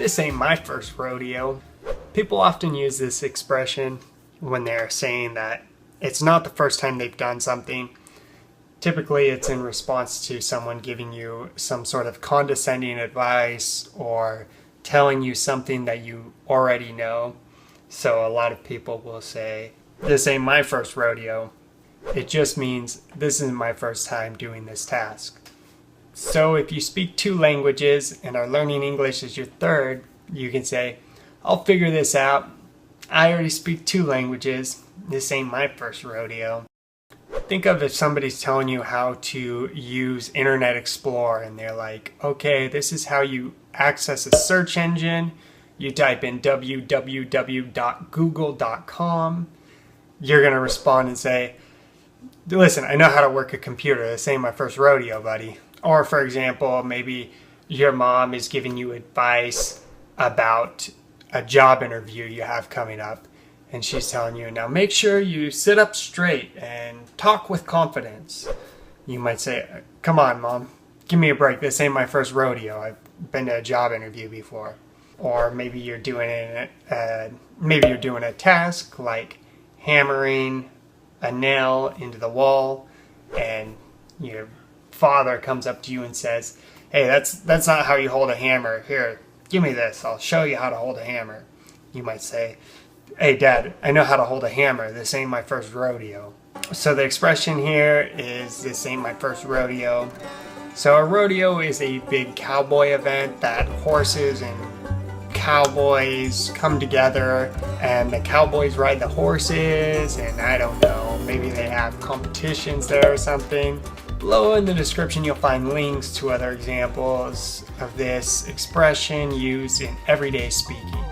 This ain't my first rodeo. People often use this expression when they're saying that it's not the first time they've done something. Typically, it's in response to someone giving you some sort of condescending advice or telling you something that you already know. So a lot of people will say, this ain't my first rodeo. It just means this isn't my first time doing this task. So if you speak 2 languages and are learning English as your third, you can say, I'll figure this out. I already speak 2 languages. This ain't my first rodeo. Think of if somebody's telling you how to use Internet Explorer and they're like, okay, this is how you access a search engine. You type in www.google.com. You're going to respond and say, listen, I know how to work a computer. This ain't my first rodeo, buddy. Or for example, maybe your mom is giving you advice about a job interview you have coming up. And she's telling you, now make sure you sit up straight and talk with confidence. You might say, come on, Mom, give me a break. This ain't my first rodeo. I've been to a job interview before. Or maybe you're doing a task like hammering a nail into the wall, and your father comes up to you and says, hey, that's not how you hold a hammer. Here, give me this. I'll show you how to hold a hammer. You might say, hey, Dad, I know how to hold a hammer. This ain't my first rodeo. So the expression here is, this ain't my first rodeo. So a rodeo is a big cowboy event that horses and cowboys come together, and the cowboys ride the horses, and I don't know, maybe they have competitions there or something. Below in the description you'll find links to other examples of this expression used in everyday speaking.